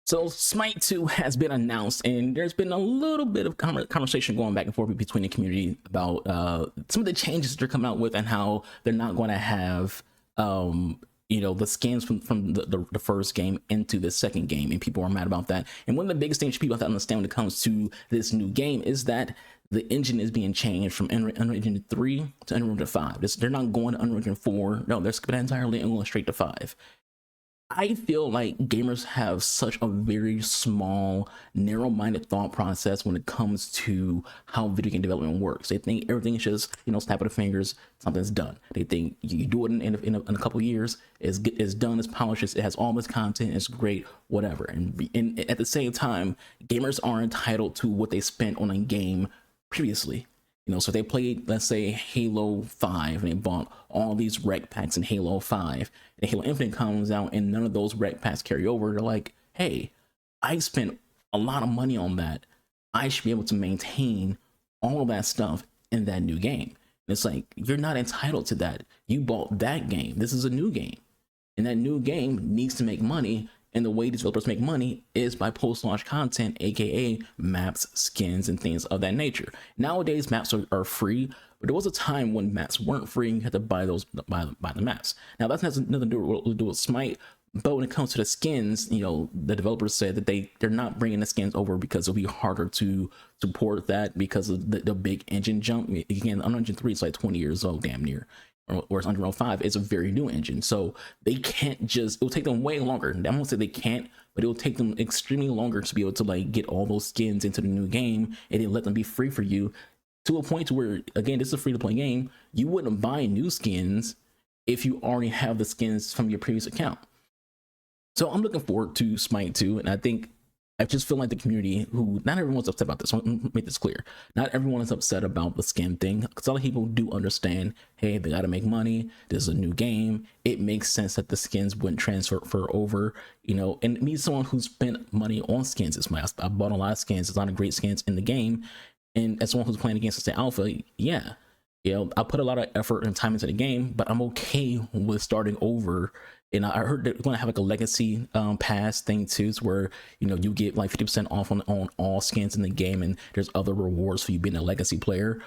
So Smite 2 has been announced, and there's been a little bit of conversation going back and forth between the community about some of the changes they're coming out with and how they're not going to have the skins from the first game into the second game, and people are mad about that. And one of the biggest things people have to understand when it comes to this new game is that the engine is being changed from Unreal Engine 3 to Unreal Engine 5. They're not going to Unreal Engine 4. No, they're skipping entirely and going straight to 5. I feel like gamers have such a very small, narrow-minded thought process when it comes to how video game development works. They think everything is just, snap of the fingers, something's done. They think you do it in a couple of years, it's done, it's polished, it has all this content, it's great, whatever. And at the same time, gamers are entitled to what they spent on a game previously. So they played, let's say, Halo 5, and they bought all these rec packs in Halo 5, and Halo Infinite comes out, and none of those rec packs carry over. They're like, hey, I spent a lot of money on that. I should be able to maintain all of that stuff in that new game. And it's like, you're not entitled to that. You bought that game. This is a new game. And that new game needs to make money. And the way developers make money is by post-launch content, aka maps, skins, and things of that nature. Nowadays, maps are free, but there was a time when maps weren't free and you had to buy the maps. Now that's nothing to do with Smite, but when it comes to the skins, the developers said that they're not bringing the skins over because it'll be harder to support that because of the big engine jump. Again, Unreal Engine 3 is like 20 years old, damn near. Whereas Unreal 5 is a very new engine, so they can't just, it'll take them way longer. I won't say they can't, but it'll take them extremely longer to be able to like get all those skins into the new game and then let them be free for you to a point to where, again, this is a free to play game. You wouldn't buy new skins if you already have the skins from your previous account. So I'm looking forward to Smite 2, and I just feel like the community, who not everyone's upset about this, let me make this clear. Not everyone is upset about the skin thing, because a lot of people do understand, hey, they gotta make money, this is a new game, it makes sense that the skins wouldn't transfer over, and me, someone who spent money on skins, I bought a lot of skins, there's a lot of great skins in the game, and as someone who's playing against the alpha, yeah, I put a lot of effort and time into the game, but I'm okay with starting over. And I heard they're going to have like a legacy pass thing too, where you get like 50% off on all skins in the game, and there's other rewards for you being a legacy player.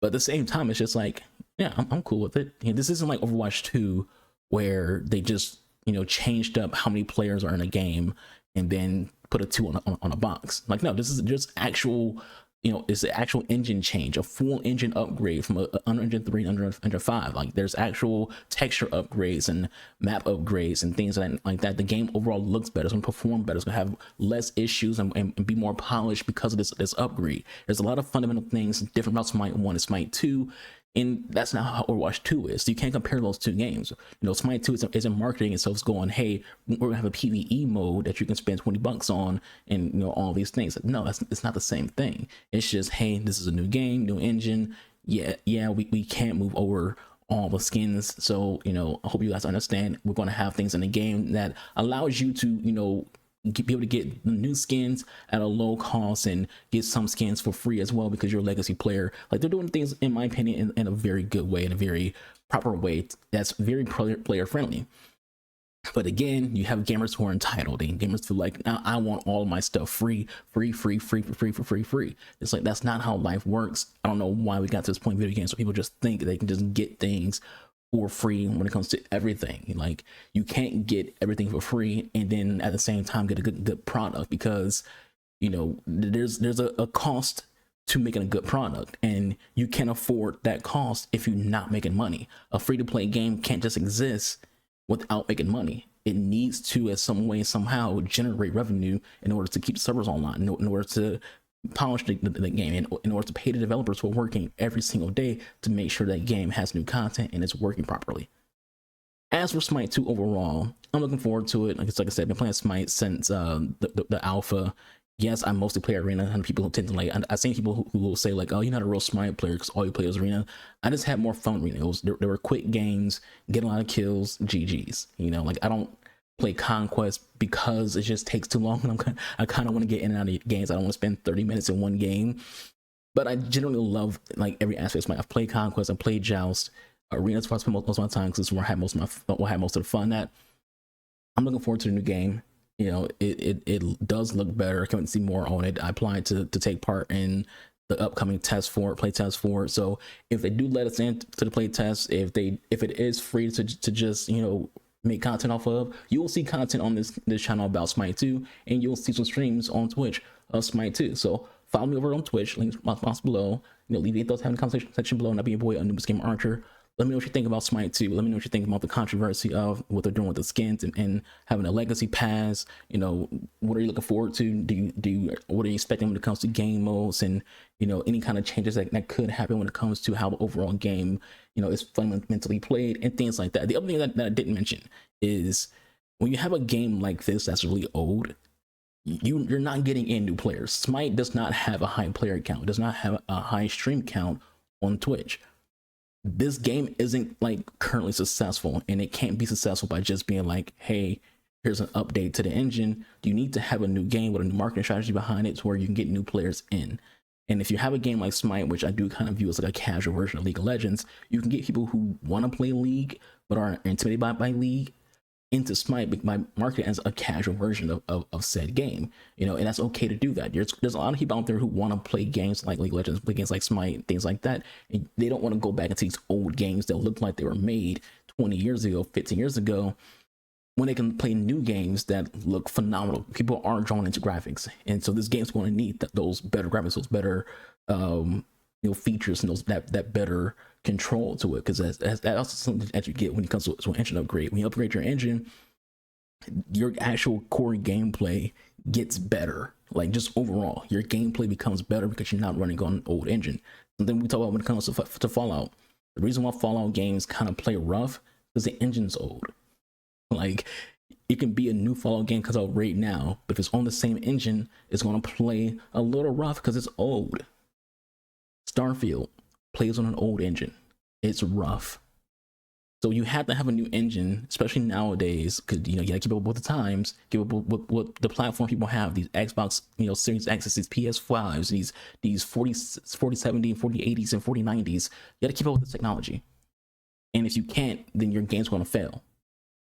But at the same time, it's just like, yeah, I'm cool with it. This isn't like Overwatch 2, where they just changed up how many players are in a game and then put a 2 on a box. Like, no, this is just actual. It's an actual engine change, a full engine upgrade from Unreal Engine 3 and Unreal Engine 5. Like, there's actual texture upgrades and map upgrades and things like that. The game overall looks better, it's gonna perform better, it's gonna have less issues and be more polished because of this upgrade. There's a lot of fundamental things different about Smite 1 and Smite 2. And that's not how Overwatch 2 is. So you can't compare those two games. Smite 2 isn't marketing itself. It's going, hey, we're gonna have a PvE mode that you can spend $20 on, and all these things. No, it's not the same thing. It's just, hey, this is a new game, new engine. Yeah, we can't move over all the skins. So I hope you guys understand. We're gonna have things in the game that allows you to be able to get new skins at a low cost and get some skins for free as well, because you're a legacy player. Like, they're doing things, in my opinion, in a very good way, in a very proper way that's very player friendly. But again, you have gamers who are entitled, and gamers feel like, now I want all of my stuff free. It's like, that's not how life works. I don't know why we got to this point in video games, so people just think they can just get things for free when it comes to everything. Like, you can't get everything for free and then at the same time get a good product, because there's a cost to making a good product, and you can't afford that cost if you're not making money. A free-to-play game can't just exist without making money. It needs to, in some way, somehow, generate revenue in order to keep servers online, in order to polish the game, in order to pay the developers who are working every single day to make sure that game has new content and it's working properly. As for Smite 2 overall, I'm looking forward to it. Like I said, I've been playing Smite since the alpha. Yes, I mostly play arena, and people who tend to like, I've seen people who will say like, oh, you're not a real Smite player because all you play is arena. I just had more fun arena. There were quick games, get a lot of kills, GG's. Like, I don't play Conquest because it just takes too long, and I kind of want to get in and out of games. I don't want to spend 30 minutes in one game. But I generally love like every aspect of Smite. I've played Conquest, I've played Joust, arena's where I spend most of my time, because it's where I had most of the fun at. I'm looking forward to the new game. you know, it does look better. I can see more on it. I applied to take part in the upcoming test for play test for it. So if they do let us in to the play test, if it is free to just, you know, make content off of, you will see content on this channel about Smite 2, and you'll see some streams on Twitch of Smite 2. So follow me over on Twitch, links below. You know, leave those having the conversation section below, and I'll be your boy, Anubis Gamer Archer. Let me know what you think about Smite 2. Let me know what you think about the controversy of what they're doing with the skins and having a legacy pass. You know, what are you looking forward to? What are you expecting when it comes to game modes, and, you know, any kind of changes that could happen when it comes to how the overall game, you know, is fundamentally played and things like that. The other thing that I didn't mention is when you have a game like this that's really old, you're not getting in new players. Smite does not have a high player count. It does not have a high stream count on Twitch. This game isn't like currently successful, and it can't be successful by just being like, hey, here's an update to the engine. You need to have a new game with a new marketing strategy behind it to where you can get new players in. And if you have a game like Smite, which I do kind of view as like a casual version of League of Legends, you can get people who want to play League but are intimidated by League into Smite by marketing as a casual version of said game, you know, and that's okay to do that. There's a lot of people out there who want to play games like League of Legends, play games like Smite, things like that, and they don't want to go back into these old games that look like they were made 20 years ago, 15 years ago, when they can play new games that look phenomenal. People are drawn into graphics, and so this game's going to need those better graphics, those better you know, features, and those that better control to it, because that's also something that you get when it comes to an engine upgrade. When you upgrade your engine, your actual core gameplay gets better. Like, just overall, your gameplay becomes better because you're not running on an old engine. Something we talk about when it comes to Fallout. The reason why Fallout games kind of play rough is the engine's old. Like, it can be a new Fallout game because out right now, but if it's on the same engine, it's going to play a little rough because it's old. Starfield plays on an old engine. It's rough. So you have to have a new engine, especially nowadays, because, you know, you gotta keep up with the times, keep up with what the platform people have. These Xbox, you know, Series X, these PS5s, these 4070 and 4080s and 4090s. You gotta keep up with the technology. And if you can't, then your game's gonna fail.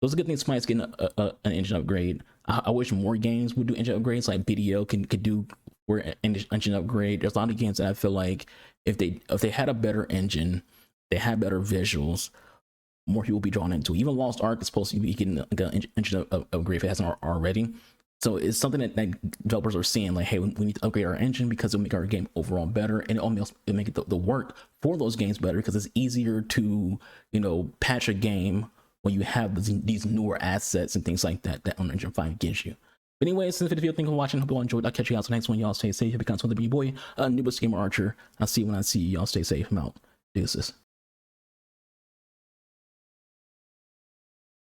Those are good things. Smite's getting an engine upgrade. I wish more games would do engine upgrades, like BDO could do where engine upgrade. There's a lot of games that I feel like if they had a better engine, they had better visuals, more people will be drawn into it. Even Lost Ark is supposed to be getting like an engine upgrade if it hasn't already. So it's something that developers are seeing, like, hey, we need to upgrade our engine because it'll make our game overall better, and it'll make it the work for those games better, because it's easier to, you know, patch a game when you have these newer assets and things like that Unreal Engine 5 gives you. But anyways, since the video, thank you for watching. Hope you all enjoyed. I'll catch you guys the next one. Y'all stay safe. It becomes with the B-boy, Anubis Gamer Archer. I'll see you when I see you. Y'all stay safe. I'm out. Deuces.